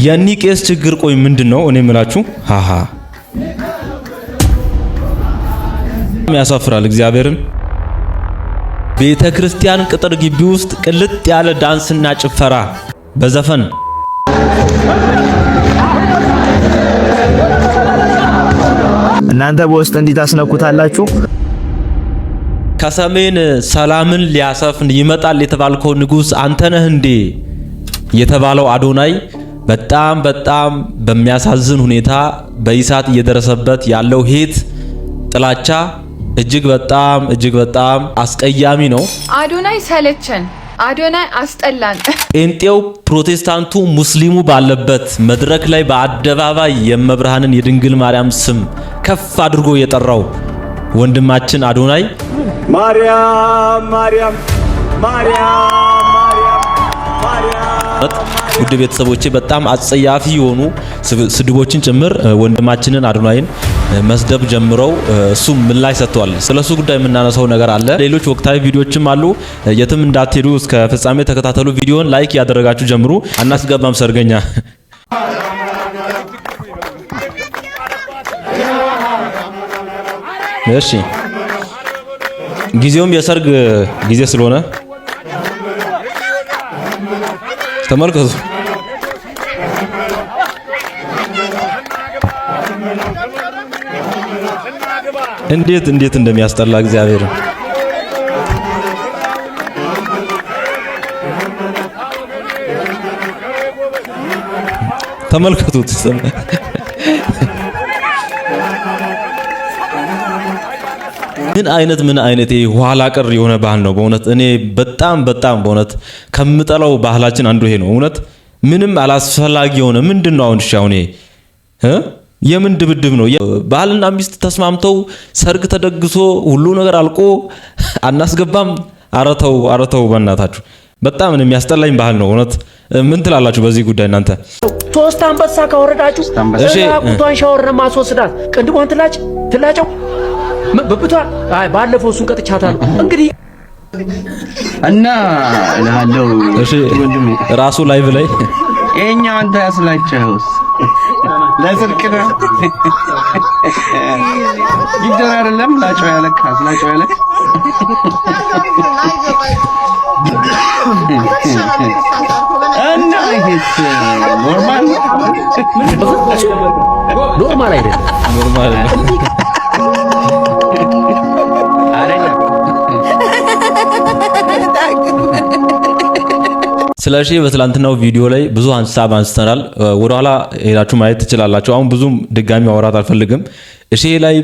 የኒቄስ ችግር ቆይ ምንድነው? እኔ ምላችሁ ሃሃ ያሳፍራል እግዚአብሔርን። ቤተክርስቲያን ቅጥር ግቢ ውስጥ ቅልጥ ያለ ዳንስና ጭፈራ በዘፈን እናንተ በውስጥ እንዲህ ታስነኩታላችሁ። ከሰሜን ሰላምን ሊያሰፍን ይመጣል የተባልከው ንጉስ አንተ ነህ እንዴ የተባለው አዶናይ በጣም በሚያሳዝን ሁኔታ በኢሳት እየደረሰበት ያለው ሄት ጥላቻ እጅግ በጣም አስቀያሚ ነው። አዶናይ ሰለቸን፣ አዶናይ አስጠላን። ጴንጤው ፕሮቴስታንቱ ሙስሊሙ ባለበት መድረክ ላይ በአደባባይ የመብርሃንን የድንግል ማርያም ስም ከፍ አድርጎ የጠራው ወንድማችን አዶናይ ማርያም ማርያም ማርያም ውድ ቤተሰቦቼ በጣም አጸያፊ የሆኑ ስድቦችን ጭምር ወንድማችንን አዶናይን መስደብ ጀምረው እሱ ምላሽ ሰጥቷል። ስለሱ ጉዳይ የምናነሳው ነገር አለ። ሌሎች ወቅታዊ ቪዲዮዎችም አሉ። የትም እንዳትሄዱ እስከ ፍጻሜ ተከታተሉ። ቪዲዮን ላይክ ያደረጋችሁ ጀምሩ። አናስገባም ሰርገኛ እሺ ጊዜውም የሰርግ ጊዜ ስለሆነ ተመልከቱ። እንዴት እንደሚያስጠላ እግዚአብሔር ተመልከቱት። ምን አይነት ኋላ ቀር የሆነ ባህል ነው በእውነት። እኔ በጣም በእውነት ከምጠላው ባህላችን አንዱ ይሄ ነው። እውነት ምንም አላስፈላጊ የሆነ ምንድነው አሁን ሻውኔ የምን ድብድብ ነው? ባህልና ሚስት ተስማምተው ሰርግ ተደግሶ ሁሉ ነገር አልቆ አናስገባም። አረተው በእናታችሁ በጣም የሚያስጠላኝ ባህል ነው እውነት። ምን ትላላችሁ በዚህ ጉዳይ እናንተ? ሶስት አንበሳ ካወረዳችሁ እሺ ቁቷን ሻወር ማስወስዳት ቅንድቧን ትላጨው በብቷል። አይ ባለፈው እሱን ቀጥቻታለሁ። እንግዲህ እና እላለሁ እሺ ራሱ ላይቭ ላይ የኛው አንተ ያስላጨውስ ለስልክ ነው ይደር አይደለም ላጨው ያለካ አስላጨው ያለካ እና ይሄስ ኖርማል አይደለም። ስለዚህ በትላንትናው ቪዲዮ ላይ ብዙ ሐሳብ አንስተናል። ወደኋላ ሄዳችሁ ማየት ትችላላችሁ። አሁን ብዙም ድጋሚ ማውራት አልፈልግም። እሺ ላይ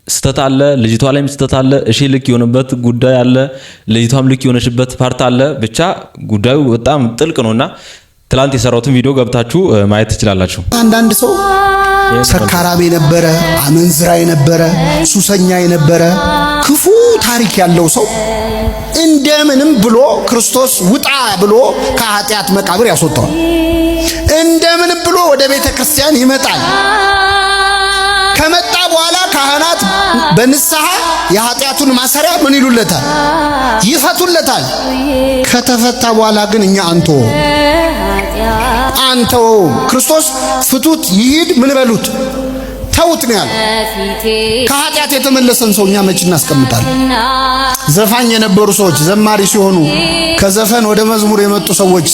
ስተት አለ፣ ልጅቷ ላይም ስተት አለ። እሺ ልክ የሆነበት ጉዳይ አለ፣ ልጅቷም ልክ የሆነችበት ፓርት አለ። ብቻ ጉዳዩ በጣም ጥልቅ ነውና ትላንት የሰራሁትን ቪዲዮ ገብታችሁ ማየት ትችላላችሁ። አንዳንድ ሰው ሰካራም የነበረ አመንዝራ የነበረ ሱሰኛ የነበረ ክፉ ታሪክ ያለው ሰው እንደምንም ብሎ ክርስቶስ ውጣ ብሎ ከኃጢአት መቃብር ያስወጣዋል። እንደምንም ብሎ ወደ ቤተ ክርስቲያን ይመጣል። ከመጣ በኋላ ካህናት በንስሐ የኃጢአቱን ማሰሪያ ምን ይሉለታል? ይፈቱለታል። ከተፈታ በኋላ ግን እኛ አንተው ክርስቶስ ፍቱት ይሂድ ምን በሉት ተውት ነው ያለው። ከኃጢአት የተመለሰን ሰው እኛ መች እናስቀምጣለን? ዘፋኝ የነበሩ ሰዎች ዘማሪ ሲሆኑ ከዘፈን ወደ መዝሙር የመጡ ሰዎች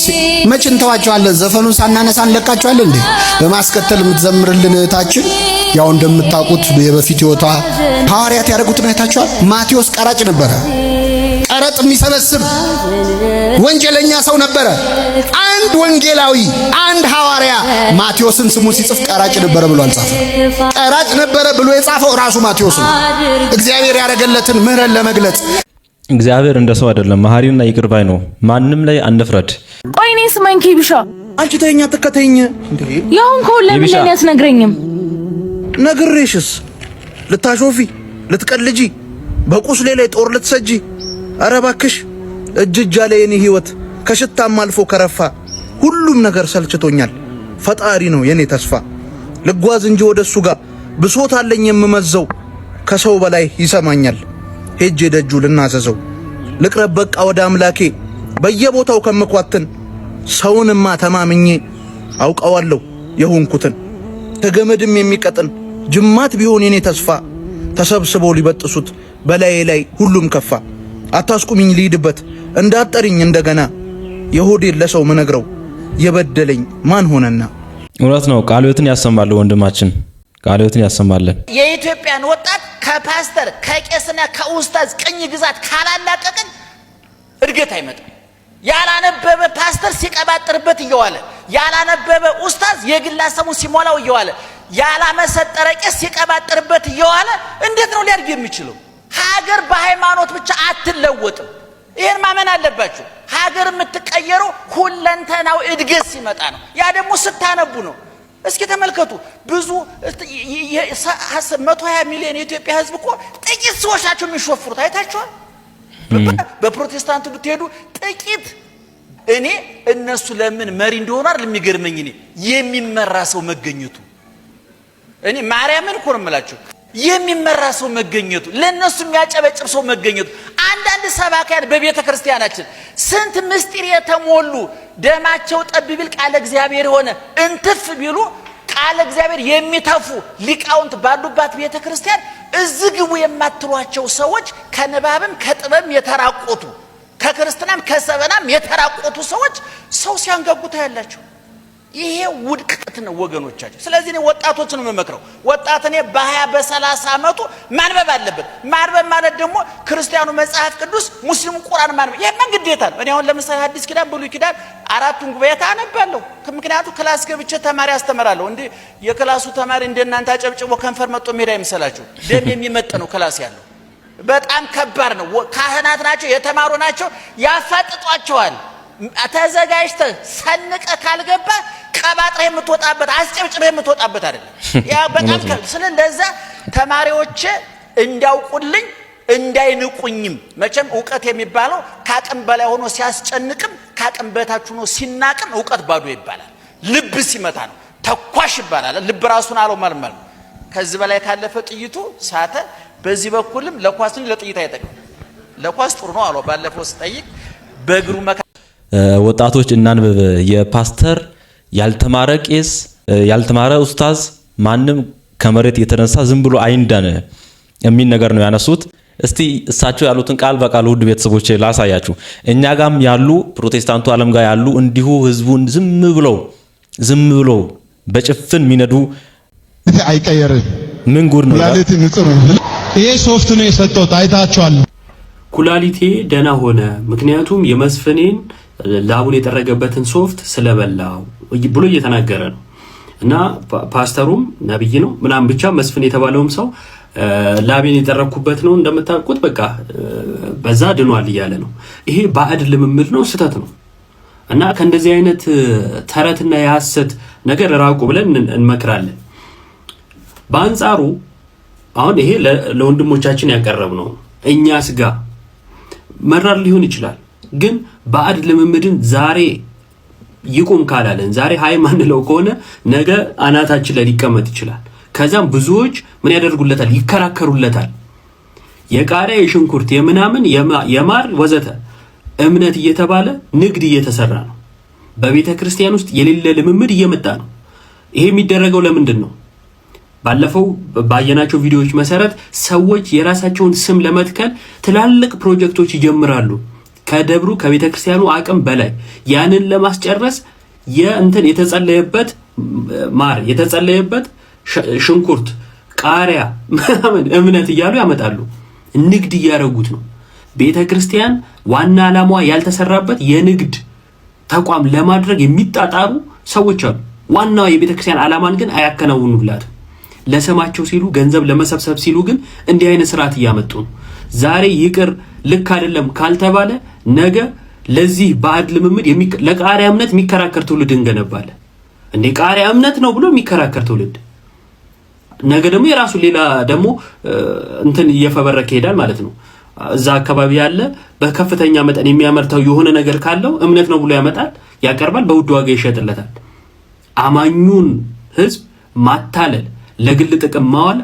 መች እንተዋቸዋለን? ዘፈኑን ሳናነሳ እንለቃቸዋለን እንዴ? በማስከተል የምትዘምርልን እህታችን ያው እንደምታውቁት የበፊት ህይወቷ ሐዋርያት ያደረጉትን አይታችኋል። ማቴዎስ ቀራጭ ነበረ። ቀረጥ የሚሰበስብ ወንጀለኛ ሰው ነበረ። አንድ ወንጌላዊ አንድ ሐዋርያ ማቴዎስን ስሙ ሲጽፍ ቀራጭ ነበረ ብሎ አልጻፈ። ቀራጭ ነበረ ብሎ የጻፈው ራሱ ማቴዎስ ነው። እግዚአብሔር ያደረገለትን ምህረት ለመግለጽ። እግዚአብሔር እንደ ሰው አይደለም፣ መሐሪና ይቅር ባይ ነው። ማንም ላይ አንፍረድ። ቆይ እኔ ስማኝ ኪብሻ፣ አንቺ ተኛ ተከተኝ እንዴ? ያውን ኮለም ለኔ ያስነግረኝም ነግሬሽስ ልታሾፊ ልትቀልጂ በቁስሌ ላይ ጦር ልትሰጂ። ኧረ እባክሽ እጅ አለ የኔ ህይወት ከሽታም አልፎ ከረፋ። ሁሉም ነገር ሰልችቶኛል፣ ፈጣሪ ነው የኔ ተስፋ። ልጓዝ እንጂ ወደሱ ጋር ብሶት አለኝ የምመዘው። ከሰው በላይ ይሰማኛል ሄጄ ደጁ ልናዘዘው። ልቅረብ በቃ ወደ አምላኬ በየቦታው ከምኳትን። ሰውንማ ተማምኜ አውቀዋለሁ የሆንኩትን ከገመድም የሚቀጥን ጅማት ቢሆን የኔ ተስፋ ተሰብስበው ሊበጥሱት በላዬ ላይ ሁሉም ከፋ። አታስቁሚኝ ልሂድበት እንዳጠሪኝ እንደገና የሆዴን ለሰው መነግረው የበደለኝ ማን ሆነና። እውነት ነው። ቃልዮትን ያሰማል ወንድማችን፣ ቃልዮትን ያሰማልን። የኢትዮጵያን ወጣት ከፓስተር ከቄስና ከኡስታዝ ቅኝ ግዛት ካላላቀቅን እድገት አይመጣም። ያላነበበ ፓስተር ሲቀባጥርበት እየዋለ ያላነበበ ኡስታዝ የግል ሀሳቡን ሲሞላው እየዋለ ያላመሰጠረ ቄስ ሲቀባጥርበት እየዋለ እንዴት ነው ሊያድግ የሚችለው? ሀገር በሃይማኖት ብቻ አትለወጥም። ይሄን ማመን አለባችሁ። ሀገር የምትቀየረው ሁለንተናው እድገት ሲመጣ ነው። ያ ደግሞ ስታነቡ ነው። እስኪ ተመልከቱ። ብዙ 120 ሚሊዮን የኢትዮጵያ ሕዝብ እኮ ጥቂት ሰዎች ናቸው የሚሾፍሩት። አይታችኋል? በፕሮቴስታንቱ ብትሄዱ ጥቂት እኔ እነሱ ለምን መሪ እንደሆኑ አይደል የሚገርመኝ እኔ የሚመራ ሰው መገኘቱ። እኔ ማርያምን እኮ ነው የምላችሁ የሚመራ ሰው መገኘቱ፣ ለነሱ የሚያጨበጭብ ሰው መገኘቱ። አንዳንድ ሰባኪያን በቤተ ክርስቲያናችን ስንት ምስጢር የተሞሉ ደማቸው ጠብ ቢል ቃለ እግዚአብሔር ሆነ እንትፍ ቢሉ ቃለ እግዚአብሔር የሚተፉ ሊቃውንት ባሉባት ቤተ ክርስቲያን እዚህ ግቡ የማትሏቸው ሰዎች ከንባብም ከጥበብም የተራቆቱ ከክርስትናም ከሰበናም የተራቆቱ ሰዎች ሰው ሲያንገጉታ ያላቸው ይሄ ውድቀት ነው ወገኖቻችን። ስለዚህ ነው ወጣቶችን ነው መመክረው። ወጣት እኔ በ20 በ30 አመቱ ማንበብ አለበት። ማንበብ ማለት ደግሞ ክርስቲያኑ መጽሐፍ ቅዱስ፣ ሙስሊሙ ቁርአን ማንበብ ይሄ ግዴታ ነው። እኔ አሁን ለምሳሌ አዲስ ኪዳን ብሉይ ኪዳን አራቱን ጉባኤ አነባለሁ። ምክንያቱም ክላስ ገብቼ ተማሪ አስተምራለሁ። እንዴ የክላሱ ተማሪ እንደናንተ አጨብጭቦ ከንፈር መጥቶ ሜዳ ይመስላችሁ? ደም የሚመጥ ነው ክላስ ያለው። በጣም ከባድ ነው። ካህናት ናቸው፣ የተማሩ ናቸው፣ ያፋጥጧቸዋል። ተዘጋጅተህ ሰንቀ ካልገባ ቀባጥረህ የምትወጣበት አስጨብጭበህ የምትወጣበት አይደለም። ያ በጣም ስለዚህ ተማሪዎች እንዳውቁልኝ እንዳይንቁኝም። መቼም ዕውቀት የሚባለው ካቅም በላይ ሆኖ ሲያስጨንቅም ካቅም በታች ሆኖ ሲናቅም ዕውቀት ባዶ ይባላል። ልብ ሲመታ ነው ተኳሽ ይባላል። ልብ ራሱን አለው ማለት ከዚህ በላይ ካለፈ ጥይቱ ሳተ። በዚህ በኩልም ለኳስን ለጥይት አይጠቅም። ለኳስ ጥሩ ነው አለው ባለፈው ስጠይቅ በእግሩ ወጣቶች እናንብብ። የፓስተር ያልተማረ ቄስ ያልተማረ ኡስታዝ ማንም ከመሬት የተነሳ ዝም ብሎ አይንዳን የሚል ነገር ነው ያነሱት። እስቲ እሳቸው ያሉትን ቃል በቃል ውድ ቤተሰቦቼ ላሳያችሁ። እኛ ጋም ያሉ ፕሮቴስታንቱ ዓለም ጋር ያሉ እንዲሁ ህዝቡን ዝም ብለው በጭፍን ሚነዱ አይቀየርም። ምን ጉድ ነው? ኩላሊት ንጹህ ነው። ይሄ ሶፍት ነው የሰጠሁት አይታችኋል። ኩላሊቴ ደና ሆነ ምክንያቱም የመስፍኔን ላቡን የጠረገበትን ሶፍት ስለበላው ብሎ እየተናገረ ነው። እና ፓስተሩም ነብይ ነው ምናም ብቻ መስፍን የተባለውም ሰው ላቤን የጠረኩበት ነው እንደምታውቁት በቃ በዛ ድኗል እያለ ነው። ይሄ ባዕድ ልምምድ ነው፣ ስተት ነው። እና ከእንደዚህ አይነት ተረትና የሐሰት ነገር ራቁ ብለን እንመክራለን። በአንጻሩ አሁን ይሄ ለወንድሞቻችን ያቀረብ ነው። እኛስ ጋር መራር ሊሆን ይችላል፣ ግን ባዕድ ልምምድን ዛሬ ይቁም ካላለን ዛሬ ሃይ ማንለው ከሆነ ነገ አናታችን ላይ ሊቀመጥ ይችላል። ከዛም ብዙዎች ምን ያደርጉለታል? ይከራከሩለታል። የቃሪያ የሽንኩርት የምናምን የማር ወዘተ እምነት እየተባለ ንግድ እየተሰራ ነው። በቤተ ክርስቲያን ውስጥ የሌለ ልምምድ እየመጣ ነው። ይሄ የሚደረገው ለምንድን ነው? ባለፈው ባየናቸው ቪዲዮዎች መሰረት ሰዎች የራሳቸውን ስም ለመትከል ትላልቅ ፕሮጀክቶች ይጀምራሉ። ከደብሩ ከቤተ ክርስቲያኑ አቅም በላይ ያንን ለማስጨረስ የተጸለየበት ማር የተጸለየበት ሽንኩርት ቃሪያ ምናምን እምነት እያሉ ያመጣሉ። ንግድ እያረጉት ነው። ቤተ ክርስቲያን ዋና ዓላማዋ ያልተሰራበት የንግድ ተቋም ለማድረግ የሚጣጣሩ ሰዎች አሉ። ዋናው የቤተ ክርስቲያን ዓላማን ግን አያከናውኑላትም። ለሰማቸው ሲሉ ገንዘብ ለመሰብሰብ ሲሉ ግን እንዲህ አይነት ስርዓት እያመጡ ነው። ዛሬ ይቅር ልክ አይደለም ካልተባለ ነገ ለዚህ ባዕድ ልምምድ ለቃሪያ እምነት የሚከራከር ትውልድ እንገነባለን። እንዴ ቃሪያ እምነት ነው ብሎ የሚከራከር ትውልድ ነገ ደግሞ የራሱ ሌላ ደግሞ እየፈበረከ ይሄዳል ማለት ነው። እዛ አካባቢ ያለ በከፍተኛ መጠን የሚያመርተው የሆነ ነገር ካለው እምነት ነው ብሎ ያመጣል፣ ያቀርባል፣ በውድ ዋጋ ይሸጥለታል። አማኙን ህዝብ ማታለል፣ ለግል ጥቅም ማዋል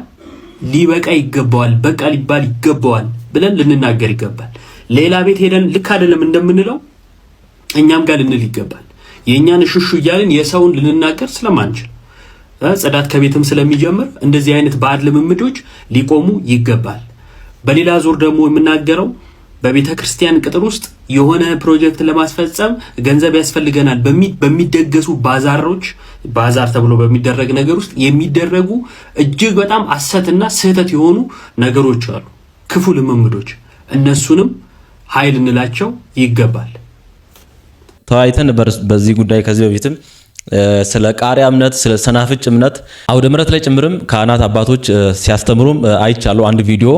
ሊበቃ ይገባዋል፣ በቃ ሊባል ይገባዋል ብለን ልንናገር ይገባል። ሌላ ቤት ሄደን ልክ አይደለም እንደምንለው እኛም ጋር ልንል ይገባል። የኛን ሽሹ እያልን የሰውን ልንናገር ስለማንችል ጽዳት ከቤትም ስለሚጀምር እንደዚህ አይነት ባድ ልምምዶች ሊቆሙ ይገባል። በሌላ ዙር ደግሞ የምናገረው በቤተ ክርስቲያን ቅጥር ውስጥ የሆነ ፕሮጀክት ለማስፈጸም ገንዘብ ያስፈልገናል በሚደገሱ ባዛር ተብሎ በሚደረግ ነገር ውስጥ የሚደረጉ እጅግ በጣም አሰትና ስህተት የሆኑ ነገሮች አሉ፣ ክፉ ልምምዶች። እነሱንም ኃይል እንላቸው ይገባል። ተወያይተን በዚህ ጉዳይ ከዚህ በፊትም ስለ ቃሪያ እምነት ስለ ሰናፍጭ እምነት አውደ ምሕረት ላይ ጭምርም ካህናት አባቶች ሲያስተምሩም አይቻለሁ አንድ ቪዲዮ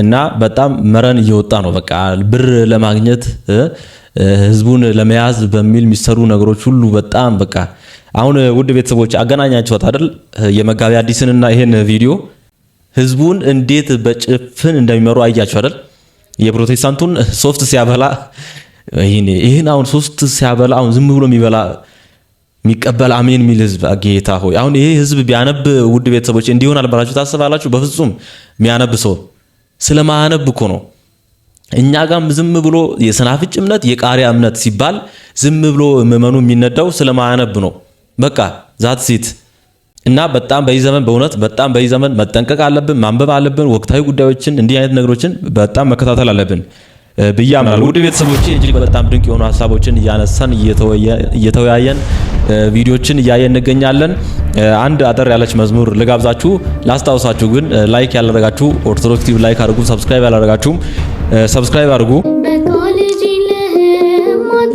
እና በጣም መረን እየወጣ ነው። በቃ ብር ለማግኘት ህዝቡን ለመያዝ በሚል የሚሰሩ ነገሮች ሁሉ በጣም በቃ አሁን ውድ ቤተሰቦች አገናኛችሁት አይደል? የመጋቢ አዲስንና ይሄን ቪዲዮ ህዝቡን እንዴት በጭፍን እንደሚመሩ አያችሁ አይደል? የፕሮቴስታንቱን ሶፍት ሲያበላ ይሄን አሁን ሶፍት ሲያበላ አሁን ዝም ብሎ የሚቀበል አሜን የሚል ህዝብ ጌታ ሆይ አሁን ይሄ ህዝብ ቢያነብ ውድ ቤተሰቦች እንዲሆን አልባላችሁ ታስባላችሁ? በፍጹም የሚያነብ ሰው ስለማያነብ እኮ ነው። እኛ ጋም ዝም ብሎ የሰናፍጭ እምነት የቃሪያ እምነት ሲባል ዝም ብሎ ምዕመኑ የሚነዳው ስለማያነብ ነው። በቃ ዛት ሲት እና በጣም በዚህ ዘመን በእውነት በጣም በዚህ ዘመን መጠንቀቅ አለብን፣ ማንበብ አለብን። ወቅታዊ ጉዳዮችን እንዲህ አይነት ነገሮችን በጣም መከታተል አለብን ብያምናለሁ። ውድ ቤተሰቦቼ እጅግ በጣም ድንቅ የሆኑ ሀሳቦችን እያነሳን እየተወያየን ቪዲዮችን እያየን እንገኛለን። አንድ አጠር ያለች መዝሙር ልጋብዛችሁ። ላስታውሳችሁ ግን ላይክ ያላደረጋችሁ ኦርቶዶክስ ቲቪ ላይክ አድርጉ፣ ሰብስክራይብ ያላደረጋችሁም ሰብስክራይብ አድርጉ።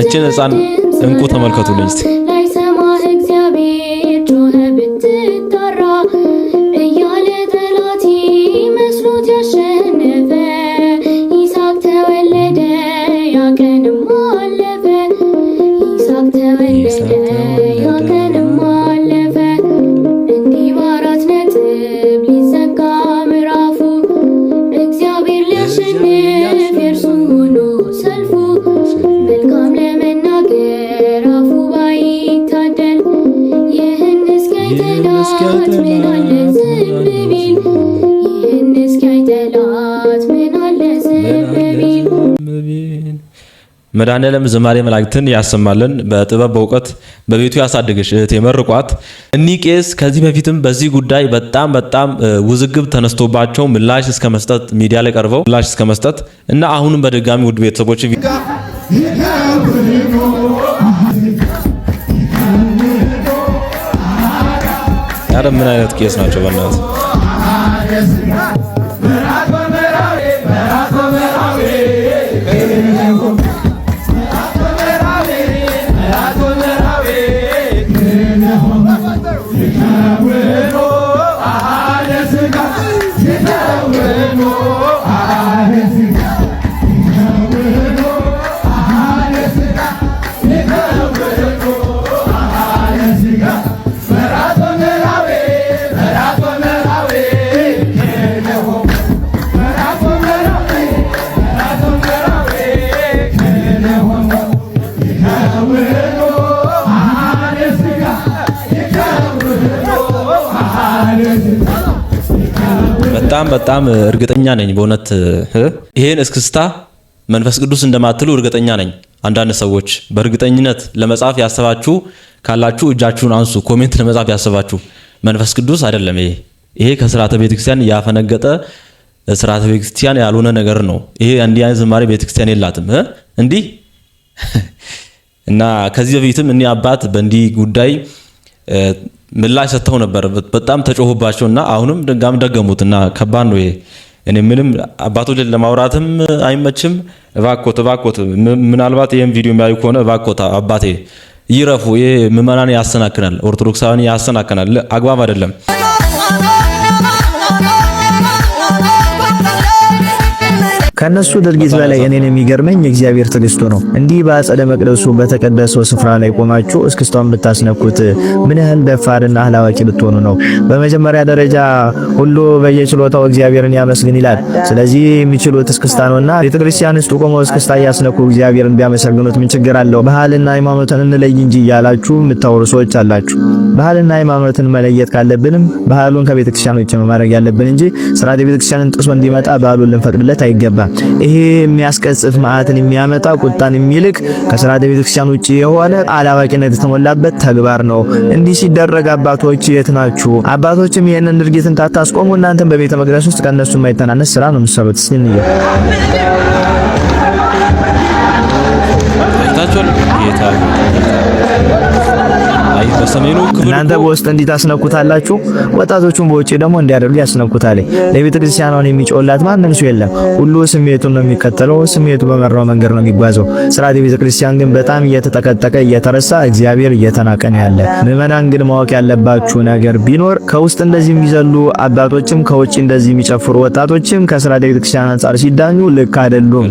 እችን ህፃን እንቁ ተመልከቱልኝ እስቲ። መድኃኔዓለም ዝማሬ መላእክትን ያሰማልን፣ በጥበብ በእውቀት በቤቱ ያሳድግሽ እህቴ መርቋት። እኒህ ቄስ ከዚህ በፊትም በዚህ ጉዳይ በጣም ውዝግብ ተነስቶባቸው ምላሽ እስከ መስጠት ሚዲያ ላይ ቀርበው ምላሽ እስከ መስጠት እና አሁንም በድጋሚ ውድ ቤተሰቦች ያረ ምን አይነት ቄስ ናቸው በእናትህ? በጣም እርግጠኛ ነኝ በእውነት ይሄን እስክስታ መንፈስ ቅዱስ እንደማትሉ እርግጠኛ ነኝ። አንዳንድ ሰዎች በእርግጠኝነት ለመጻፍ ያሰባችሁ ካላችሁ እጃችሁን አንሱ። ኮሜንት ለመጻፍ ያሰባችሁ መንፈስ ቅዱስ አይደለም። ይሄ ከሥርዓተ ቤተክርስቲያን ያፈነገጠ ሥርዓተ ቤተክርስቲያን ያልሆነ ነገር ነው። ይሄ እንዲህ አይነት ዝማሬ ቤተክርስቲያን የላትም እንዲህ እና ከዚህ በፊትም እኒ አባት በእንዲህ ጉዳይ ምላሽ ሰጥተው ነበር። በጣም ተጮሁባቸውና አሁንም ድጋም ደገሙትና ከባድ ነው ይሄ። እኔ ምንም አባቶችን ለማውራትም አይመችም። እባክዎት ምናልባት ይሄን ቪዲዮ የሚያዩ ከሆነ እባክዎት አባቴ ይረፉ። ይሄ ምዕመናን ያሰናክናል፣ ኦርቶዶክሳውያን ያሰናክናል። አግባብ አይደለም። ከነሱ ድርጊት በላይ እኔን የሚገርመኝ የእግዚአብሔር ትዕግስቱ ነው። እንዲህ በአጸደ መቅደሱ በተቀደሰው ስፍራ ላይ ቆማችሁ እስክስታውን ብታስነኩት ምን ያህል ደፋርና አላዋቂ ብትሆኑ ነው? በመጀመሪያ ደረጃ ሁሉ በየችሎታው እግዚአብሔርን ያመስግን ይላል። ስለዚህ የሚችሉት እስክስታ ነውና ቤተክርስቲያን ውስጥ ቆመው እስክስታ ያስነኩ እግዚአብሔርን ቢያመሰግኑት ምን ችግር አለው? ባህልና ሃይማኖትን እንለይ እንጂ እያላችሁ የምታወሩ ሰዎች አላችሁ። ባህልና ሃይማኖትን መለየት ካለብንም ባህሉን ከቤተክርስቲያን ውጭ ነው ማድረግ ያለብን እንጂ ስርዓተ ቤተክርስቲያንን ጥሶ እንዲመጣ ባህሉን ልንፈቅድለት አይገባም። ይሄ የሚያስቀጽፍ መዓትን የሚያመጣ ቁጣን የሚልክ ከሥርዓተ ቤተክርስቲያን ውጪ የሆነ አላዋቂነት የተሞላበት ተግባር ነው። እንዲህ ሲደረግ አባቶች የት ናችሁ? አባቶችም ይሄንን ድርጊት እንታታስቆሙ እናንተም በቤተ መቅደስ ውስጥ ከነሱ የማይተናነስ ስራ ነው የምትሰሩት። ሲንየ እናንተ በውስጥ እንዲታስነኩታላችሁ ወጣቶቹን በውጪ ደግሞ እንዲያደርጉ ያስነኩታል። ለቤተ ክርስቲያኗን የሚጮላት ማንም ሰው የለም። ሁሉ ስሜቱን ነው የሚከተለው፣ ስሜቱ በመራው መንገድ ነው የሚጓዘው። ሥርዓተ ቤተ ክርስቲያን ግን በጣም እየተጠቀጠቀ እየተረሳ እግዚአብሔር እየተናቀ ነው ያለ። ምዕመናን ግን ማወቅ ያለባችሁ ነገር ቢኖር ከውስጥ እንደዚህ የሚዘሉ አባቶችም ከውጪ እንደዚህ የሚጨፍሩ ወጣቶችም ከሥርዓተ ቤተ ክርስቲያን አንጻር ሲዳኙ ልክ አይደሉም።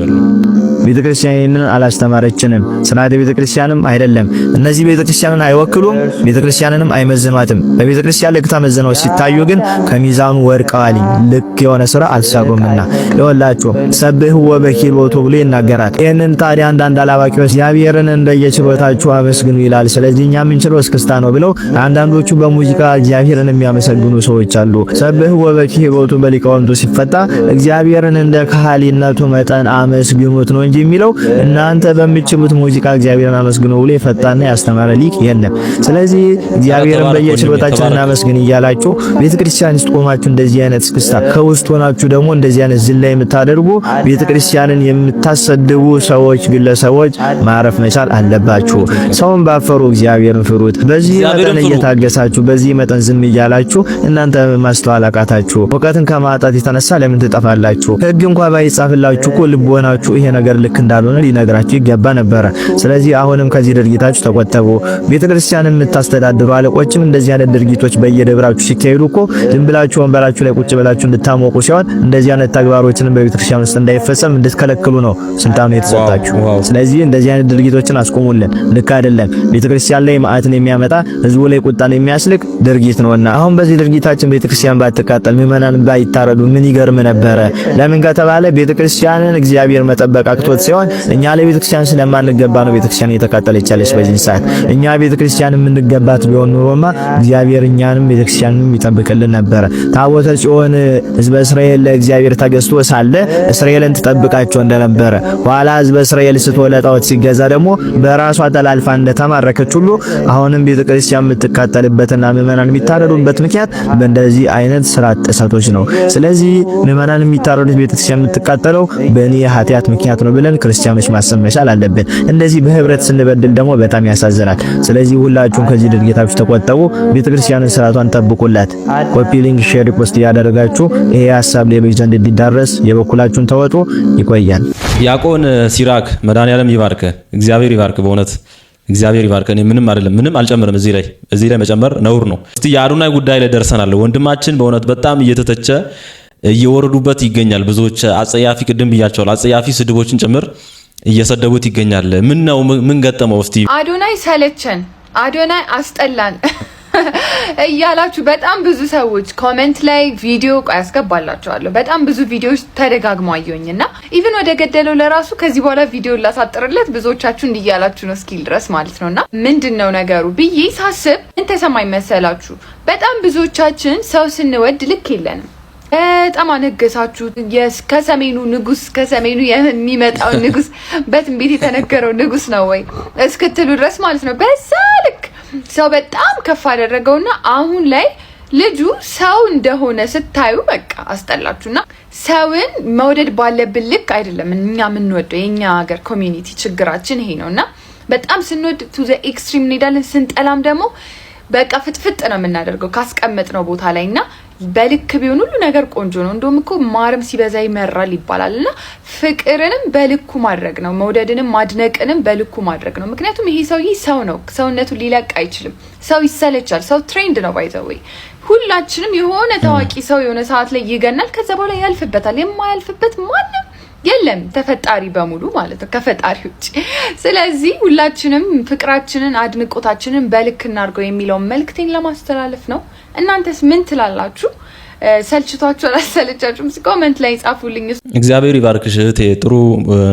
ቤተክርስቲያንን አላስተማረችንም። ሥርዓተ ቤተክርስቲያንም አይደለም። እነዚህ ቤተክርስቲያንን አይወክሉም፣ ቤተክርስቲያንንም አይመዝኗትም። በቤተክርስቲያን ልክ ተመዝነው ሲታዩ ግን ከሚዛኑ ወድቀዋል። ልክ የሆነ ስራ አልሰሩምና ለወላችሁ ሰብህ ወበኪሎቱ ብሎ ይናገራል። ይህንን ታዲያ አንዳንድ አላዋቂዎች እግዚአብሔርን እንደየችሎታችሁ አመስግኑ ይላል። ስለዚህ እኛ የምንችለው እስክስታ ነው ብለው አንዳንዶቹ በሙዚቃ እግዚአብሔርን የሚያመሰግኑ ሰዎች አሉ። ሰብህ ወበኪሎቱ በሊቃውንቱ ሲፈታ እግዚአብሔርን እንደ ካህሊነቱ መጠን አመስግኑት ነው የሚለው እናንተ በሚችሉት ሙዚቃ እግዚአብሔርን አመስግኑ ብሎ የፈታና ያስተማረ ሊቅ የለም። ስለዚህ እግዚአብሔርን በየችሎታችን እናመስግን እያላችሁ ቤተክርስቲያን ውስጥ ቆማችሁ እንደዚህ አይነት እስክስታ ከውስጥ ሆናችሁ ደግሞ እንደዚህ አይነት ዝላይ የምታደርጉ ቤተክርስቲያንን የምታሰድቡ ሰዎች፣ ግለሰቦች ማረፍ መቻል አለባችሁ። ሰውን ባፈሩ እግዚአብሔርን ፍሩት። በዚህ መጠን እየታገሳችሁ በዚህ መጠን ዝም እያላችሁ እናንተ ማስተዋል አቃታችሁ። እውቀትን ከማጣት የተነሳ ለምን ትጠፋላችሁ? ሕግ እንኳን ባይጻፍላችሁ እኮ ልቦናችሁ ይሄ ነገር ልክ እንዳልሆነ ሊነግራችሁ ይገባ ነበር። ስለዚህ አሁንም ከዚህ ድርጊታችሁ ተቆጠቡ። ቤተክርስቲያንን የምታስተዳድሩ አለቆችም እንደዚህ አይነት ድርጊቶች በየደብራችሁ ሲካሄዱ እኮ ዝም ብላችሁ ወንበራችሁ ላይ ቁጭ ብላችሁ እንድታሞቁ ሲሆን እንደዚህ አይነት ተግባሮችን በቤተክርስቲያን ውስጥ እንዳይፈጸም እንድትከለክሉ ነው ስልጣኑ የተሰጣችሁ። ስለዚህ እንደዚህ አይነት ድርጊቶችን አስቆሙልን። ልክ አይደለም። ቤተክርስቲያን ላይ መዓትን የሚያመጣ ህዝቡ ላይ ቁጣን የሚያስልክ ድርጊት ነውና አሁን በዚህ ድርጊታችን ቤተክርስቲያን ባትቃጠል ምዕመናን ባይታረዱ ምን ይገርም ነበረ? ለምን ከተባለ ቤተክርስቲያንን እግዚአብሔር መጠበቅ አክቶት ሲሆን እኛ ለቤተክርስቲያን ስለማንገባ ነው ቤተክርስቲያን እየተቃጠለች ያለች በዚህ ሰዓት። እኛ ቤተክርስቲያን የምንገባት ቢሆን ኖሮማ እግዚአብሔር እኛንም ቤተክርስቲያንን ይጠብቅልን ነበር። ታቦተ ጽዮን ህዝበ እስራኤል ለእግዚአብሔር ተገዝቶ ሳለ እስራኤልን ተጠብቃቸው እንደነበረ ኋላ ህዝበ እስራኤል ስትወለጣዎች ሲገዛ ደግሞ በራሷ ተላልፋ እንደተማረከች ሁሉ አሁንም ቤተክርስቲያን የምትቃጠልበትና ምዕመናን የሚታረዱበት ምክንያት በእንደዚህ አይነት ስርዓት ጥሰቶች ነው። ስለዚህ ምዕመናን የሚታረዱት ቤተክርስቲያን የምትቃጠለው በእኔ ኃጢአት ምክንያት ነው ብለን ክርስቲያኖች ማሰብ መቻል አለብን። እንደዚህ በህብረት ስንበድል ደግሞ በጣም ያሳዝናል። ስለዚህ ሁላችሁም ከዚህ ድርጊታችሁ ተቆጠቡ። ቤተክርስቲያንን ስርዓቷን ጠብቁላት። ኮፒ ሊንክ፣ ሼር፣ ፖስት ያደረጋችሁ ይሄ ሐሳብ ሌሎች ዘንድ እንዲዳረስ የበኩላችሁን ተወጡ። ይቆያል። ዲያቆን ሲራክ መድኃኔዓለም ይባርክ፣ እግዚአብሔር ይባርክ። በእውነት እግዚአብሔር ይባርክ። እኔ ምንም አይደለም ምንም አልጨምርም። እዚህ ላይ መጨመር ነውር ነው። እስቲ የአዶናይ ጉዳይ ላይ ደርሰናል። ወንድማችን በእውነት በጣም እየተተቸ እየወረዱበት ይገኛል። ብዙዎች አጸያፊ ቅድም ብያቸዋል፣ አጸያፊ ስድቦችን ጭምር እየሰደቡት ይገኛል። ምን ነው ምን ገጠመው? እስቲ አዶናይ ሰለቸን፣ አዶናይ አስጠላን እያላችሁ በጣም ብዙ ሰዎች ኮሜንት ላይ ቪዲዮ ያስገባላችኋለሁ። በጣም ብዙ ቪዲዮዎች ተደጋግመው አየሁኝና ኢቭን ወደ ገደለው ለራሱ ከዚህ በኋላ ቪዲዮ ላሳጥርለት ብዙዎቻችሁ እንዲያላችሁ ነው እስኪል ድረስ ማለት ነውና ምንድነው ነገሩ ብዬ ሳስብ ምን ተሰማኝ መሰላችሁ? በጣም ብዙዎቻችን ሰው ስንወድ ልክ የለንም። በጣም አነገሳችሁ። ከሰሜኑ ንጉስ ከሰሜኑ የሚመጣው ንጉስ በትንቢት የተነገረው ንጉስ ነው ወይ እስክትሉ ድረስ ማለት ነው። በዛ ልክ ሰው በጣም ከፍ አደረገውና አሁን ላይ ልጁ ሰው እንደሆነ ስታዩ በቃ አስጠላችሁና ሰውን መውደድ ባለብን ልክ አይደለም እኛ የምንወደው። የኛ ሀገር ኮሚኒቲ ችግራችን ይሄ ነውና በጣም ስንወድ ቱ ዘ ኤክስትሪም እንሄዳለን። ስንጠላም ደግሞ በቃ ፍጥፍጥ ነው የምናደርገው ካስቀመጥነው ቦታ ላይና በልክ ቢሆን ሁሉ ነገር ቆንጆ ነው። እንደውም እኮ ማርም ሲበዛ ይመራል ይባላልና ፍቅርንም በልኩ ማድረግ ነው፣ መውደድንም ማድነቅንም በልኩ ማድረግ ነው። ምክንያቱም ይሄ ሰውዬ ሰው ነው፣ ሰውነቱን ሊለቅ አይችልም። ሰው ይሰለቻል። ሰው ትሬንድ ነው ባይዘወይ። ሁላችንም የሆነ ታዋቂ ሰው የሆነ ሰዓት ላይ ይገናል፣ ከዛ በኋላ ያልፍበታል። የማያልፍበት ማንም የለም ተፈጣሪ በሙሉ ማለት ነው ከፈጣሪ ውጪ። ስለዚህ ሁላችንም ፍቅራችንን አድንቆታችንን በልክ እናድርገው የሚለውን መልእክቴን ለማስተላለፍ ነው። እናንተስ ምን ትላላችሁ? ሰልችቷችሁ አላሰለቻችሁም? ኮሜንት ላይ ጻፉልኝ። እግዚአብሔር ይባርክሽ እህቴ፣ ጥሩ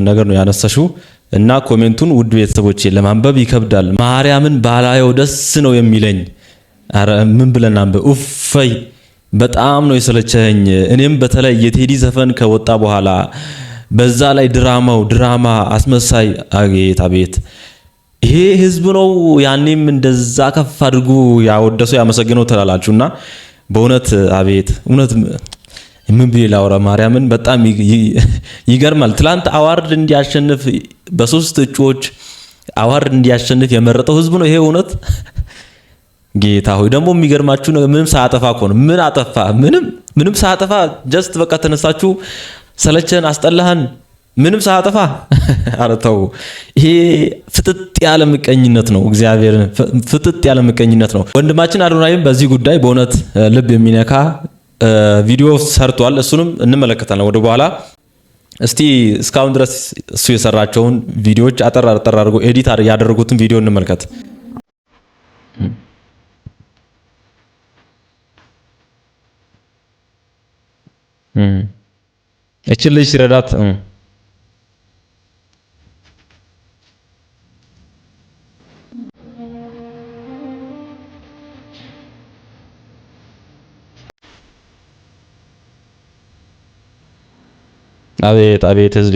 ነገር ነው ያነሳሽው እና ኮሜንቱን ውድ ቤተሰቦቼ ለማንበብ ይከብዳል። ማርያምን ባላየው ደስ ነው የሚለኝ። አረ ምን ብለን አንበብ? ኡፈይ በጣም ነው የሰለቸኝ። እኔም በተለይ የቴዲ ዘፈን ከወጣ በኋላ በዛ ላይ ድራማ አስመሳይ አቤት ይሄ ህዝብ ነው ያኔም እንደዛ ከፍ አድርጎ ያወደሰው ያመሰግነው ተላላችሁና በእውነት አቤት እውነት ምን ቢላው ማርያምን በጣም ይገርማል። ትላንት አዋርድ እንዲያሸንፍ በሶስት እጩዎች አዋርድ እንዲያሸንፍ የመረጠው ህዝብ ነው ይሄ እውነት። ጌታ ሆይ ደግሞ የሚገርማችሁ ምንም ሳያጠፋ እኮ ነው። ምን አጠፋ? ምንም ሳያጠፋ ጀስት በቃ ተነሳችሁ ሰለቸን አስጠላህን ምንም ሳያጠፋ አረተው። ይሄ ፍጥጥ ያለ ምቀኝነት ነው። እግዚአብሔር ፍጥጥ ያለ ምቀኝነት ነው። ወንድማችን አዶናይም በዚህ ጉዳይ በእውነት ልብ የሚነካ ቪዲዮ ሰርቷል። እሱንም እንመለከታለን ወደ በኋላ። እስቲ እስካሁን ድረስ እሱ የሰራቸውን ቪዲዮዎች አጠር አድርጎ ኤዲት ያደረጉትን ቪዲዮ እንመልከት። እቺ ልጅ ሲረዳት አቤት ህዝቤ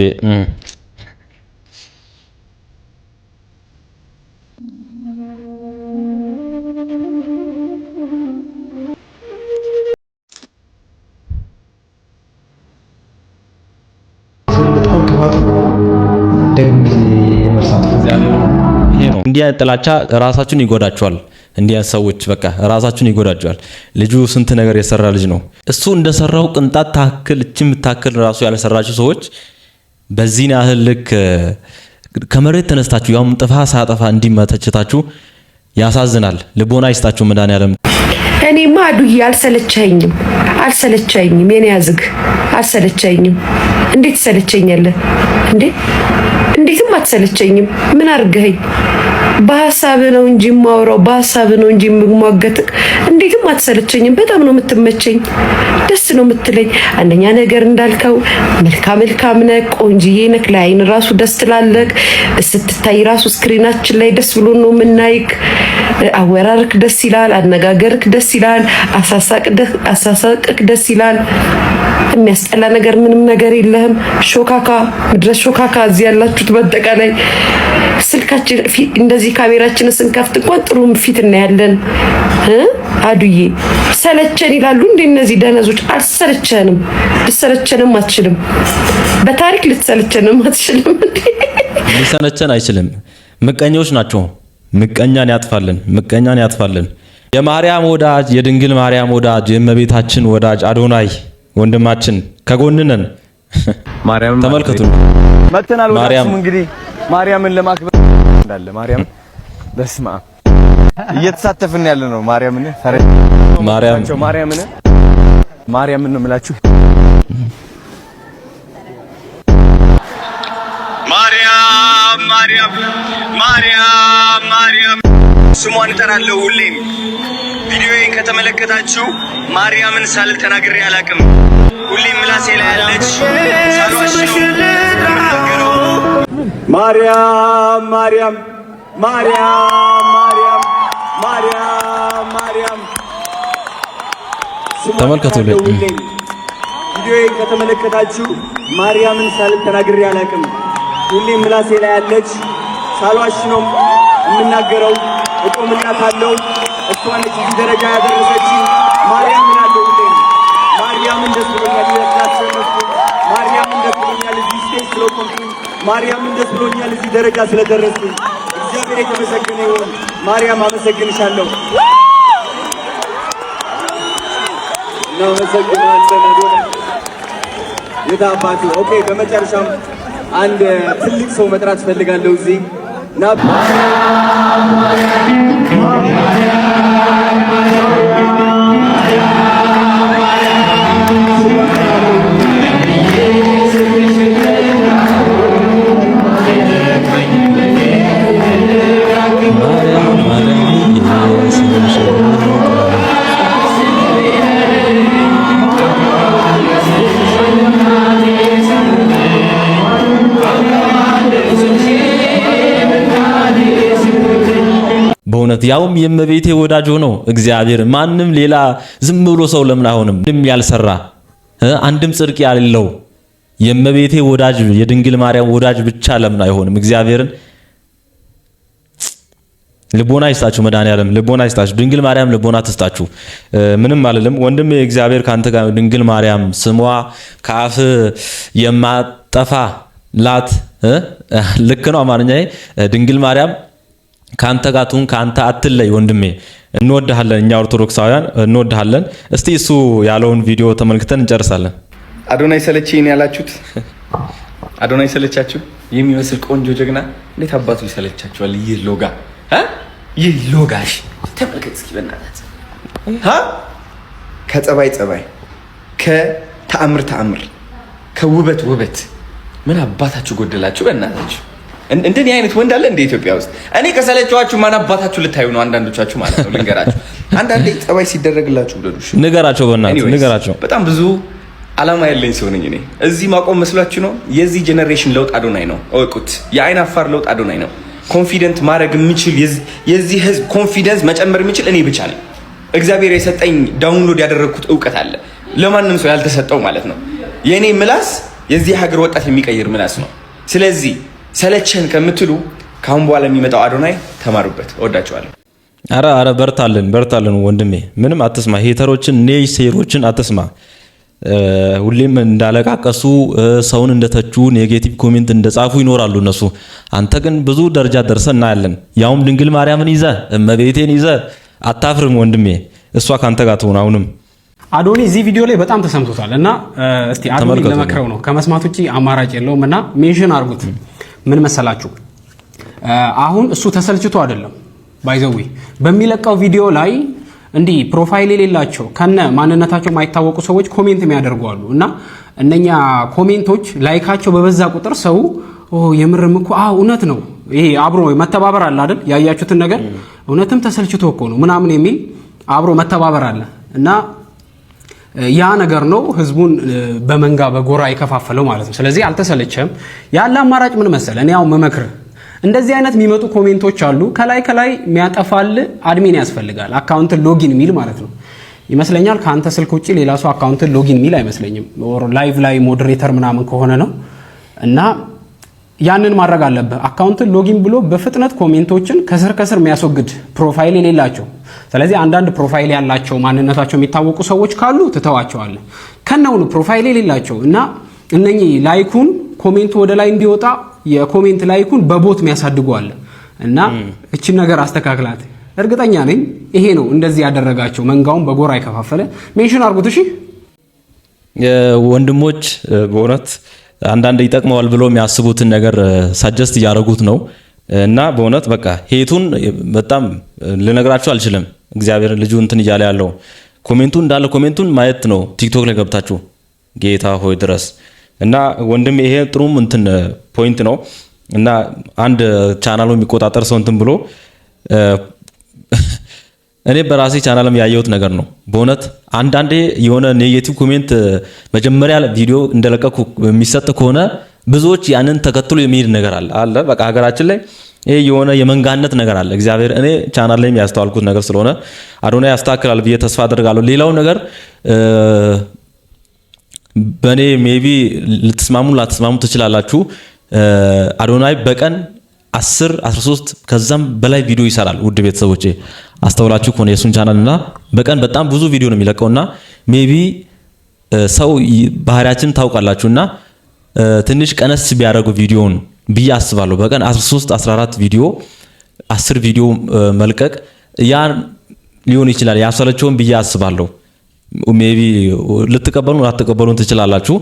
እንዲያ ጥላቻ ራሳችሁን ይጎዳቸዋል። እንዲያ ሰዎች በቃ ራሳችሁን ይጎዳቸዋል። ልጁ ስንት ነገር የሰራ ልጅ ነው። እሱ እንደሰራው ቅንጣት ታክል እቺም ታክል ራሱ ያልሰራችሁ ሰዎች በዚህ ያህል ልክ ከመሬት ተነስታችሁ ያውም ጥፋት ሳጠፋ እንዲመተችታችሁ ያሳዝናል። ልቦና ይስጣችሁ መድኃኒዓለም። እኔማ አዱዬ አልሰለቸኝም የኔ ያዝግ አልሰለቸኝም። እንዴት ይሰለቸኛል እንዴ? እንዴትም አትሰለቸኝም። ምን አርገኸኝ? በሐሳብ ነው እንጂ ማውራው በሐሳብ ነው እንጂ የምሟገትክ። እንዴትም አትሰለቸኝም። በጣም ነው የምትመቸኝ፣ ደስ ነው የምትለኝ። አንደኛ ነገር እንዳልከው መልካም ነህ፣ ቆንጂዬ ነህ፣ ለዓይን ራሱ ደስ ትላለህ። ስትታይ ራሱ ስክሪናችን ላይ ደስ ብሎ ነው የምናይክ። አወራርክ ደስ ይላል፣ አነጋገርክ ደስ ይላል፣ አሳሳቅክ ደስ ይላል። የሚያስጠላ ነገር ምንም ነገር የለህም። ሾካካ ምድረስ ሾካካ እዚህ ያላችሁት በአጠቃላይ ስልካችን እንደዚህ ካሜራችንን ስንከፍት እንኳን ጥሩ ፊት እናያለን። አዱዬ ሰለቸን ይላሉ እንዴ እነዚህ ደነዞች? አልሰለቸንም፣ ልሰለቸንም አትችልም። በታሪክ ልትሰለቸንም አትችልም። ሊሰለቸን አይችልም። ምቀኞች ናቸው። ምቀኛን ያጥፋልን። የማርያም ወዳጅ የድንግል ማርያም ወዳጅ የእመቤታችን ወዳጅ አዶናይ ወንድማችን ከጎንነን። ማርያም ተመልከቱ። መተናል ወዳችሁም እንግዲህ ማርያምን ለማክበር እንዳለ ማርያም በስማ እየተሳተፍን ያለ ነው። ማርያምን ነው የምላችሁ። ማርያም ስሟን እጠራለሁ ሁሌም። ቪዲዮዬን ከተመለከታችሁ ማርያምን ሳልል ተናግሬ አላውቅም። ሁሌም ምላሴ ላይ ያለች ሳልዋሽ ነው የምናገረው። ማርያም ተመልከቱልኝ። ቪዲዮዬን ከተመለከታችሁ ማርያምን ሳልል ተናግሬ አላውቅም። ሁሌም ምላሴ ላይ ያለች ሳልዋሽ ነው የምናገረው። እቆምላታለሁ። እሷ ነች እዚህ ደረጃ ያደረሰችኝ። ማርያም እላለሁ ሁሌም። ማርያምን ደስ ብሎኛል ስላሸነፍኩ። ማርያምን ደስ ብሎኛል እዚህ ስቴጅ ስለቆምኩኝ። ማርያምን ደስ ብሎኛል እዚህ ደረጃ ስለደረስኩኝ። እግዚአብሔር የተመሰገነ ይሁን። ማርያም አመሰግንሻለሁ። እናመሰግናለን። የታባቱ ኦኬ። በመጨረሻም አንድ ትልቅ ሰው መጥራት ፈልጋለሁ እዚህ በእውነት ያውም የእመቤቴ ወዳጅ ሆኖ እግዚአብሔር ማንም ሌላ ዝም ብሎ ሰው ለምን አይሆንም? ምንም ያልሰራ አንድም ጽድቅ ያለው የእመቤቴ ወዳጅ የድንግል ማርያም ወዳጅ ብቻ ለምን አይሆንም? እግዚአብሔርን ልቦና ይስጣችሁ፣ መድኃኒዓለም ልቦና ይስጣችሁ፣ ድንግል ማርያም ልቦና ትስጣችሁ። ምንም አልልም ወንድም፣ እግዚአብሔር ካንተ ጋር ድንግል ማርያም ስሟ ከአፍ የማጠፋ ላት ልክ ነው አማርኛዬ። ድንግል ማርያም ካንተ ጋር ትሁን፣ ካንተ አትለይ ወንድሜ። እንወድሃለን፣ እኛ ኦርቶዶክሳውያን እንወድሃለን። እስቲ እሱ ያለውን ቪዲዮ ተመልክተን እንጨርሳለን። አዶናይ ሰለቸኝ ያላችሁት አዶናይ ሰለቻችሁ? የሚመስል ቆንጆ ጀግና እንዴት አባቱ ይሰለቻችኋል? ይህ ሎጋ ይህ ሎጋሽ ተመልከት እስኪ በእናትህ ከጸባይ ጸባይ፣ ከተአምር ተአምር፣ ከውበት ውበት ምን አባታችሁ ጎደላችሁ? በእናታችሁ እንደኔ አይነት ወንድ አለ እንደ ኢትዮጵያ ውስጥ? እኔ ከሰለቻችሁ ማን አባታችሁ ልታዩ ነው? አንዳንዶቻችሁ ማለት ነው። ልንገራችሁ፣ አንዳንዴ ጸባይ ሲደረግላችሁ ብለዱሽ ንገራቸው፣ በእናትህ ንገራቸው። በጣም ብዙ አላማ ያለኝ ሰው ነኝ እኔ። እዚህ ማቆም መስሏችሁ ነው? የዚህ ጄኔሬሽን ለውጥ አዶናይ ነው፣ እወቁት። የአይን አፋር ለውጥ አዶናይ ነው። ኮንፊደንት ማድረግ የሚችል የዚህ ህዝብ ኮንፊደንስ መጨመር የሚችል እኔ ብቻ ነኝ። እግዚአብሔር የሰጠኝ ዳውንሎድ ያደረግኩት እውቀት አለ፣ ለማንም ሰው ያልተሰጠው ማለት ነው። የእኔ ምላስ የዚህ ሀገር ወጣት የሚቀይር ምላስ ነው። ስለዚህ ሰለቸን ከምትሉ ካሁን በኋላ የሚመጣው አዶናይ ተማሩበት። እወዳቸዋለሁ። አረ በርታለን ወንድሜ፣ ምንም አትስማ። ሄተሮችን ኔይሴሮችን አትስማ። ሁሌም እንዳለቃቀሱ ሰውን እንደተቹ ኔጌቲቭ ኮሜንት እንደጻፉ ይኖራሉ እነሱ። አንተ ግን ብዙ ደረጃ ደርሰህ እናያለን። ያውም ድንግል ማርያምን ይዘህ እመቤቴን ይዘህ አታፍርም ወንድሜ። እሷ ካንተ ጋር ትሆን። አሁንም አዶኒ እዚህ ቪዲዮ ላይ በጣም ተሰምቶታል እና እስቲ አዶኒ ለመክረው ነው፣ ከመስማት ውጪ አማራጭ የለውም እና ሜንሽን አድርጉት። ምን መሰላችሁ? አሁን እሱ ተሰልችቶ አይደለም ባይዘዊ በሚለቀው ቪዲዮ ላይ እንዲህ ፕሮፋይል የሌላቸው ከነ ማንነታቸው የማይታወቁ ሰዎች ኮሜንት የሚያደርጉ አሉ እና እነኛ ኮሜንቶች ላይካቸው በበዛ ቁጥር ሰው የምርም እኮ እውነት ነው፣ ይሄ አብሮ መተባበር አለ አይደል? ያያችሁትን ነገር እውነትም ተሰልችቶ እኮ ነው ምናምን የሚል አብሮ መተባበር አለ እና ያ ነገር ነው ህዝቡን በመንጋ በጎራ የከፋፈለው ማለት ነው። ስለዚህ አልተሰለቸም። ያለ አማራጭ ምን መሰለ? እኔ ያው መመክር እንደዚህ አይነት የሚመጡ ኮሜንቶች አሉ። ከላይ የሚያጠፋል አድሚን ያስፈልጋል። አካውንትን ሎጊን ሚል ማለት ነው ይመስለኛል። ከአንተ ስልክ ውጪ ሌላ ሰው አካውንትን ሎጊን ሚል አይመስለኝም። ላይቭ ላይ ሞዴሬተር ምናምን ከሆነ ነው እና ያንን ማድረግ አለበት። አካውንትን ሎጊን ብሎ በፍጥነት ኮሜንቶችን ከስር የሚያስወግድ ፕሮፋይል የሌላቸው። ስለዚህ አንዳንድ ፕሮፋይል ያላቸው ማንነታቸው የሚታወቁ ሰዎች ካሉ ትተዋቸዋለህ። ከነውኑ ፕሮፋይል የሌላቸው እና እነኚህ ላይኩን ኮሜንቱ ወደ ላይ እንዲወጣ የኮሜንት ላይኩን በቦት የሚያሳድጉ አለ እና እቺን ነገር አስተካክላት። እርግጠኛ ነኝ ይሄ ነው እንደዚህ ያደረጋቸው፣ መንጋውን በጎራ ይከፋፈለ። ሜንሽን አድርጉት እሺ ወንድሞች። በእውነት አንዳንድ ይጠቅመዋል ብሎ የሚያስቡትን ነገር ሳጀስት እያደረጉት ነው እና በእውነት በቃ ሄቱን በጣም ልነግራችሁ አልችልም። እግዚአብሔር ልጁ እንትን እያለ ያለው ኮሜንቱን እንዳለ ኮሜንቱን ማየት ነው ቲክቶክ ላይ ገብታችሁ ጌታ ሆይ ድረስ እና ወንድም ይሄ ጥሩም እንትን ፖይንት ነው እና አንድ ቻናሉ የሚቆጣጠር ሰው እንትን ብሎ እኔ በራሴ ቻናልም ያየሁት ነገር ነው። በእውነት አንዳንዴ የሆነ ኔጌቲቭ ኮሜንት መጀመሪያ ቪዲዮ እንደለቀኩ የሚሰጥ ከሆነ ብዙዎች ያንን ተከትሎ የሚሄድ ነገር አለ። በቃ ሀገራችን ላይ ይሄ የሆነ የመንጋነት ነገር አለ። እግዚአብሔር እኔ ቻናል ላይ ያስተዋልኩት ነገር ስለሆነ አዶናይ ያስተካክላል ብዬ ተስፋ አደርጋለሁ። ሌላው ነገር በኔ ሜቢ ላትስማሙ ትችላላችሁ። አዶናይ በቀን 10 13 ከዛም በላይ ቪዲዮ ይሰራል። ውድ ቤተሰቦቼ አስተውላችሁ ከሆነ የሱን ቻናልና በቀን በጣም ብዙ ቪዲዮ ነው የሚለቀውና ሜቢ ሰው ባህሪያችን ታውቃላችሁና ትንሽ ቀነስ ቢያደርጉ ቪዲዮን ብዬ አስባለሁ። በቀን 13 14 ቪዲዮ 10 ቪዲዮ መልቀቅ ያ ሊሆን ይችላል ያሰለቸውን ብዬ አስባለሁ። ሜቢ ልትቀበሉን አትቀበሉን ትችላላችሁ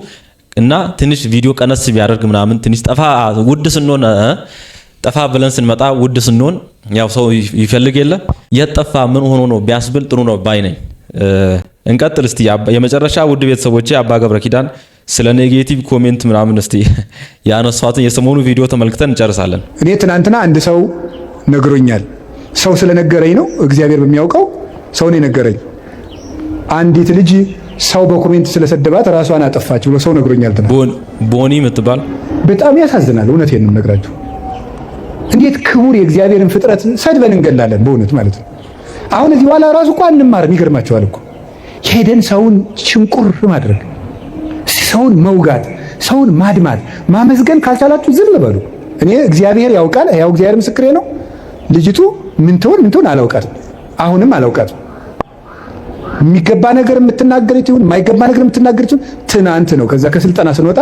እና ትንሽ ቪዲዮ ቀነስ ቢያደርግ ምናምን ትንሽ ጠፋ ውድ ስንሆን ጠፋ ብለን ስንመጣ ውድ ስንሆን ያው ሰው ይፈልግ የለ የጠፋ ምን ሆኖ ነው ቢያስብል ጥሩ ነው ባይ ነኝ። እንቀጥል እስቲ የመጨረሻ ውድ ቤተሰቦቼ አባ ገብረ ኪዳን ስለ ኔጌቲቭ ኮሜንት ምናምን እስቲ ያነሷትን የሰሞኑ ቪዲዮ ተመልክተን እንጨርሳለን። እኔ ትናንትና አንድ ሰው ነግሮኛል። ሰው ስለነገረኝ ነው፣ እግዚአብሔር በሚያውቀው ሰው ነው የነገረኝ። አንዲት ልጅ ሰው በኮሜንት ስለሰደባት ራሷን አጠፋች ብሎ ሰው ነግሮኛል። ቦኒ የምትባል በጣም ያሳዝናል። እውነቴን ነው የምነግራችሁ። እንዴት ክቡር የእግዚአብሔርን ፍጥረት ሰድበን እንገላለን በእውነት ማለት ነው። አሁን እዚህ በኋላ ራሱ እኮ አንማርም። ይገርማቸዋል እኮ ሄደን ሰውን ሽንቁር ማድረግ፣ ሰውን መውጋት፣ ሰውን ማድማት ማመስገን ካልቻላችሁ ዝም በሉ። እኔ እግዚአብሔር ያውቃል፣ ያው እግዚአብሔር ምስክሬ ነው። ልጅቱ ምን ትሆን አላውቃትም፣ አሁንም አላውቃትም። የሚገባ ነገር የምትናገረች ይሁን የማይገባ ነገር የምትናገረች ይሁን ትናንት ነው ከዛ ከስልጠና ስንወጣ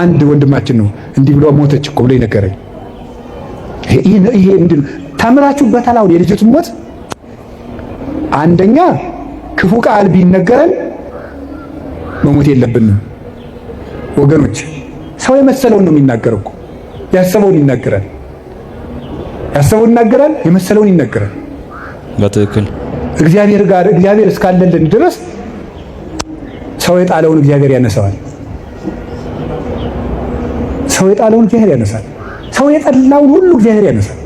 አንድ ወንድማችን ነው እንዲህ ብሎ ሞተች እኮ ብሎ ይነገረኝ። ይሄ ምንድን ተምራችሁበታል? አሁን የልጅቱ ሞት አንደኛ ክፉ ቃል ቢነገረን መሞት የለብንም ወገኖች። ሰው የመሰለውን ነው የሚናገረው እኮ ያሰበውን ይናገራል፣ የመሰለውን ይናገራል። በትክክል እግዚአብሔር እስካለልን ድረስ ሰው የጣለውን እግዚአብሔር ያነሳዋል። ሰው የጠላውን ሁሉ እግዚአብሔር ያነሳል።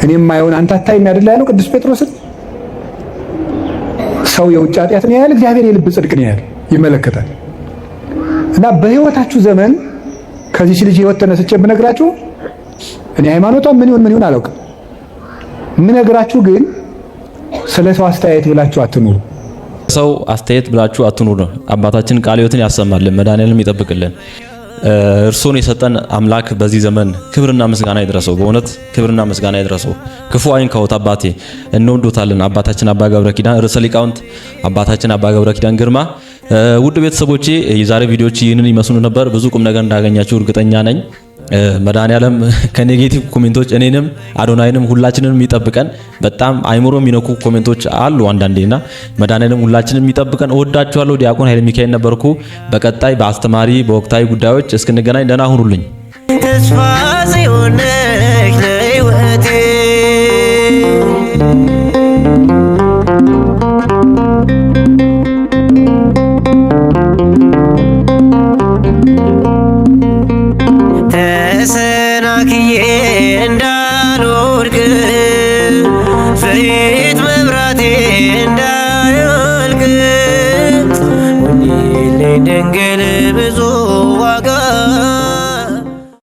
እኔም ማየውን አንተ አታይም አይደል ያለው ቅዱስ ጴጥሮስን። ሰው የውጭ ኃጢአትን ያያል፣ እግዚአብሔር የልብ ጽድቅን ያያል፣ ይመለከታል። እና በህይወታችሁ ዘመን ከዚህ ልጅ ህይወት ተነስቼ ብነግራችሁ እኔ ሃይማኖቷ ምን ይሁን አላውቅም። ምነግራችሁ ግን ስለ ሰው አስተያየት ብላችሁ አትኑሩ። ሰው አስተያየት ብላችሁ አትኑሩ። አባታችን ቃለ ሕይወትን ያሰማልን፣ መድኃኔዓለም ይጠብቅልን። እርሱን የሰጠን አምላክ በዚህ ዘመን ክብርና ምስጋና ይድረሰው። በእውነት ክብርና ምስጋና ይድረሰው። ክፉ አይንካውት። አባቴ እንወዶታለን። አባታችን አባ ገብረ ኪዳን ርዕሰ ሊቃውንት አባታችን አባ ገብረ ኪዳን ግርማ። ውድ ቤተሰቦቼ የዛሬ ቪዲዮዎች ይህንን ይመስሉ ነበር። ብዙ ቁም ነገር እንዳገኛችሁ እርግጠኛ ነኝ። መድኃኔዓለም ከኔጌቲቭ ኮሜንቶች እኔንም አዶናይንም ሁላችንንም ይጠብቀን። በጣም አይምሮ የሚነኩ ኮሜንቶች አሉ አንዳንዴና መድኃኔዓለም ሁላችንንም ይጠብቀን። እወዳችኋለሁ። ዲያቆን ኃይለ ሚካኤል ነበርኩ። በቀጣይ በአስተማሪ በወቅታዊ ጉዳዮች እስክንገናኝ ደህና ሁኑልኝ። ተስፋ ጽዮንሽ ለሕይወቴ ተሰናክዬ እንዳልወድቅ ፊት መብራቴ እንዳይወልቅ ሁኚልኝ ድንግል